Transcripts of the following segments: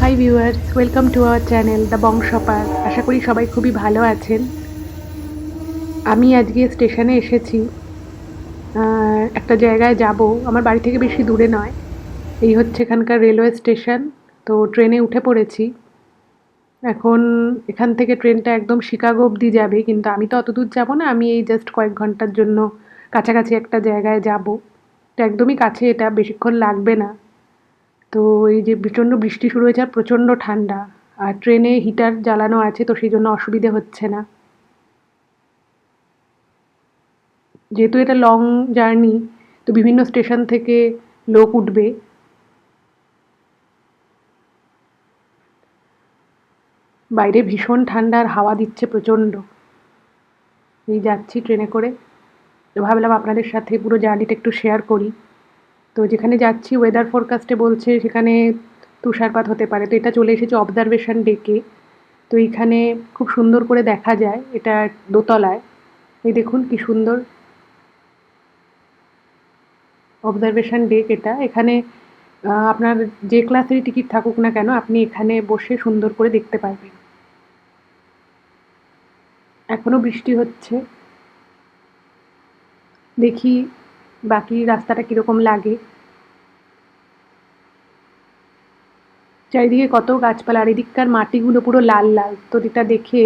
High viewers, welcome to our channel the Bangshapal. আশা করি সবাই খুবই ভালো আছেন। আমি আজকে স্টেশনে এসেছি। একটা জায়গায় যাব। আমার বাড়ি থেকে বেশি দূরে নয়। এই হচ্ছে এখানকার রেলওয়ে স্টেশন। তো ট্রেনে উঠে পড়েছি। এখন এখান থেকে ট্রেনটা একদম শিকাগো অবধি যাবে, কিন্তু আমি তো অত দূর যাব না। আমি এই জাস্ট কয়েক ঘন্টার জন্য কাছাকাছি একটা জায়গায় যাব। তো একদমই কাছে, এটা বেশিক্ষণ লাগবে না। তো এই যে প্রচণ্ড বৃষ্টি শুরু হয়েছে আর প্রচণ্ড ঠান্ডা, আর ট্রেনে হিটার জ্বালানো আছে, তো সেই জন্য অসুবিধে হচ্ছে না। যেহেতু এটা লং জার্নি, তো বিভিন্ন স্টেশন থেকে লোক উঠবে। বাইরে ভীষণ ঠান্ডা আর হাওয়া দিচ্ছে প্রচণ্ড। এই যাচ্ছি ট্রেনে করে। তো ভাবলাম আপনাদের সাথে পুরো জার্নিটা একটু শেয়ার করি। তো যেখানে যাচ্ছি ওয়েদার ফোরকাস্টে বলছে সেখানে তুষারপাত হতে পারে। তো এটা চলে এসেছে অবজারভেশন ডেকে। তো এইখানে খুব সুন্দর করে দেখা যায়, এটা দোতলায়। এই দেখুন কি সুন্দর অবজারভেশন ডেক এটা। এখানে আপনার যে ক্লাসেরই টিকিট থাকুক না কেন, আপনি এখানে বসে সুন্দর করে দেখতে পারবেন। এখনো বৃষ্টি হচ্ছে। দেখি বাকি রাস্তাটা কিরকম লাগে। চারিদিকে কত গাছপালা, আর এদিককার মাটিগুলো পুরো লাল লাল। তো এটা দেখে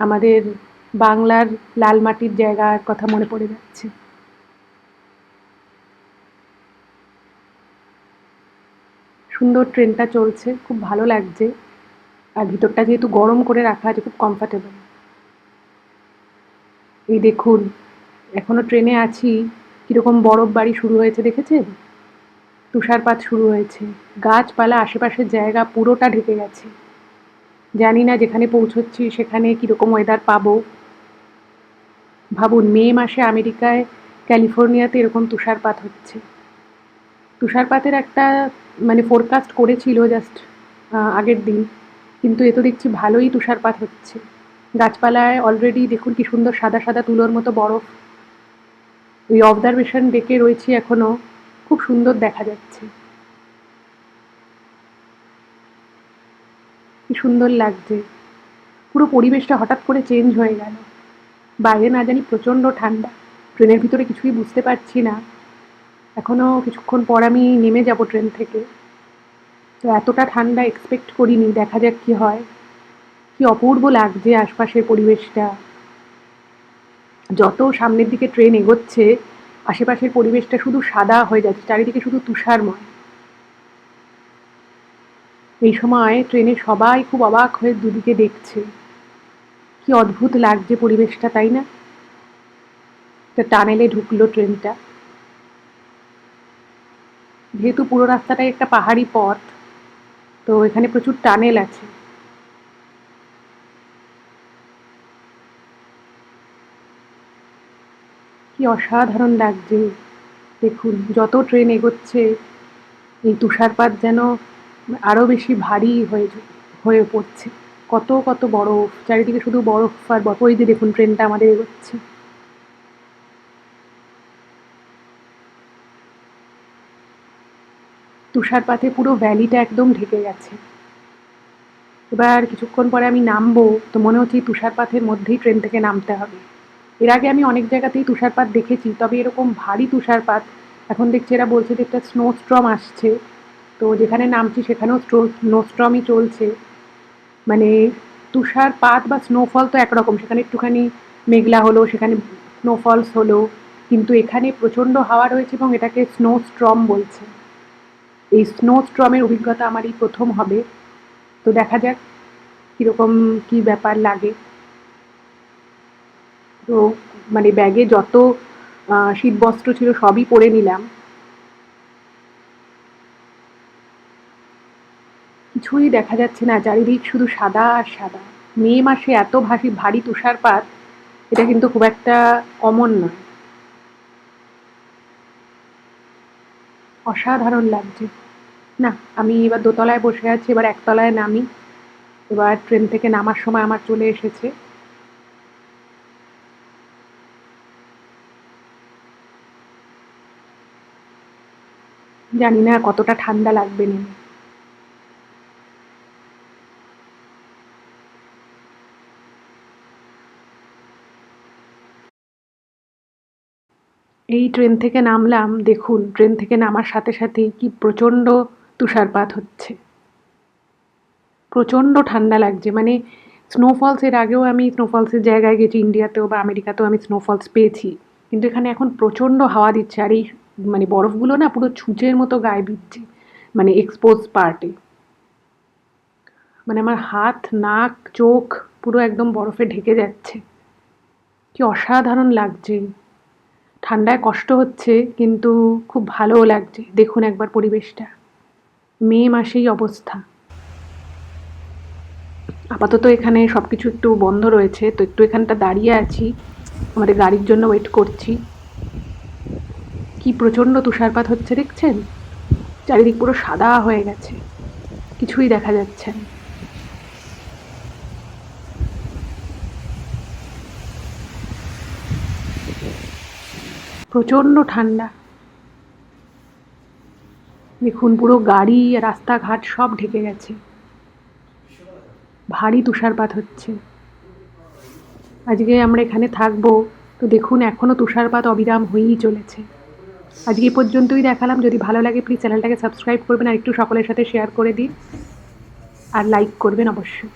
আমাদের বাংলার লাল মাটির জায়গার কথা মনে পড়ে যাচ্ছে। সুন্দর ট্রেনটা চলছে, খুব ভালো লাগছে। আর ভিতরটা যেহেতু গরম করে রাখা আছে, খুব কমফর্টেবল। এই দেখুন, এখনো ট্রেনে আছি, কিরকম বরফ বাড়ি শুরু হয়েছে দেখেছেন? তুষারপাত শুরু হয়েছে। গাছপালা, আশেপাশের জায়গা পুরোটা ঢেকে গেছে। জানি না যেখানে পৌঁছচ্ছি সেখানে কিরকম ওয়েদার পাবো। ভাবুন, মে মাসে আমেরিকায় ক্যালিফোর্নিয়াতে এরকম তুষারপাত হচ্ছে। তুষারপাতের একটা মানে ফোরকাস্ট করেছিল জাস্ট আগের দিন, কিন্তু এ তো দেখছি ভালোই তুষারপাত হচ্ছে। গাছপালায় অলরেডি দেখুন কি সুন্দর সাদা সাদা তুলোর মতো বরফ। ওই অবজারভেশন ডেকে রয়েছি এখনো, খুব সুন্দর দেখা যাচ্ছে। কি সুন্দর লাগছে। পুরো পরিবেশটা হঠাৎ করে চেঞ্জ হয়ে গেল। বাইরে না জানি প্রচণ্ড ঠান্ডা, ট্রেনের ভিতরে কিছুই বুঝতে পারছি না। এখনো কিছুক্ষণ পর আমি নেমে যাব ট্রেন থেকে। তো এতটা ঠান্ডা এক্সপেক্ট করিনি, দেখা যাক কি হয়। কি অপূর্ব লাগছে আশপাশের পরিবেশটা। যত সামনের দিকে ট্রেন এগোচ্ছে, আশেপাশের পরিবেশটা শুধু সাদা হয়ে যাচ্ছে, চারিদিকে শুধু তুষারময়। এই সময় ট্রেনে সবাই খুব অবাক হয়ে দুদিকে দেখছে। কি অদ্ভুত লাগছে পরিবেশটা, তাই না? একটা টানেলে ঢুকলো ট্রেনটা। যেহেতু পুরো রাস্তাটাই একটা পাহাড়ি পথ, তো এখানে প্রচুর টানেল আছে। কি অসাধারণ লাগছে। দেখুন, যত ট্রেন এগোচ্ছে এই তুষারপাত যেন আরো বেশি ভারী হয়ে হয়ে পড়ছে। কত কত বরফ, চারিদিকে শুধু বরফ আর বরফ। ওই যে দেখুন ট্রেনটা আমাদের এগোচ্ছে। তুষারপাতে পুরো ভ্যালিটা একদম ঢেকে গেছে। এবার কিছুক্ষণ পরে আমি নামবো, তো মনে হচ্ছে এই তুষারপাতের মধ্যেই ট্রেন থেকে নামতে হবে। এর আগে আমি অনেক জায়গাতেই তুষারপাত দেখেছি, তবে এরকম ভারী তুষারপাত এখন দেখছি। এরা বলছে যে একটা স্নো স্টর্ম আসছে। তো যেখানে নামছি সেখানেও স্নো স্টর্মই চলছে। মানে তুষারপাত বা স্নোফল তো একরকম, সেখানে একটুখানি মেঘলা হলো, সেখানে স্নোফলস হলো, কিন্তু এখানে প্রচণ্ড হাওয়া রয়েছে এবং এটাকে স্নো স্টর্ম বলছে। এই স্নো স্টর্মের অভিজ্ঞতা আমার এই প্রথম হবে। তো দেখা যাক কীরকম কী ব্যাপার লাগে। তো মানে ব্যাগে যত শীতবস্ত্র ছিল সবই পরে নিলাম। কিছুই দেখা যাচ্ছে না, চারিদিক শুধু সাদা আর সাদা। মে মাসে এত ভারী তুষারপাত, এটা কিন্তু খুব একটা কমন নয়। অসাধারণ লাগছে। না, আমি এবার দোতলায় বসে আছি, এবার একতলায় নামি। এবার ট্রেন থেকে নামার সময় আমার চলে এসেছে। জানি না কতটা ঠান্ডা লাগবে নেমে। এই ট্রেন থেকে নামলাম, দেখুন ট্রেন থেকে নামার সাথে সাথেই কি প্রচণ্ড তুষারপাত হচ্ছে, প্রচণ্ড ঠান্ডা লাগছে। মানে স্নোফলস এর আগেও আমি স্নোফলসের জায়গায় গেছি, ইন্ডিয়াতেও বা আমেরিকাতেও আমি স্নোফলস পেয়েছি, কিন্তু এখানে এখন প্রচণ্ড হাওয়া দিচ্ছে, আর এই মানে বরফগুলো না পুরো ছুঁচের মতো গায়ে বিঁধছে, মানে এক্সপোজ পার্টে। মানে আমার হাত, নাক, চোখ পুরো একদম বরফে ঢেকে যাচ্ছে। কি অসাধারণ লাগছে! ঠান্ডায় কষ্ট হচ্ছে, কিন্তু খুব ভালোও লাগছে। দেখুন একবার পরিবেশটা, মে মাসেই অবস্থা। আপাতত এখানে সব কিছু একটু বন্ধ রয়েছে, তো একটু এখানটা দাঁড়িয়ে আছি, আমাদের গাড়ির জন্য ওয়েট করছি। কি প্রচণ্ড তুষারপাত হচ্ছে দেখছেন, চারিদিক পুরো সাদা হয়ে গেছে, কিছুই দেখা যাচ্ছে না। প্রচণ্ড ঠান্ডা, দেখুন পুরো গাড়ি রাস্তাঘাট সব ঢেকে গেছে, ভারী তুষারপাত হচ্ছে। আজকে আমরা এখানে থাকবো, তো দেখুন এখনও তুষারপাত অবিরাম হয়েই চলেছে। আজকে এই পর্যন্তই দেখালাম। যদি ভালো লাগে প্লিজ চ্যানেলটাকে সাবস্ক্রাইব করবেন, আর একটু সকলের সাথে শেয়ার করে দিন, আর লাইক করবেন অবশ্যই।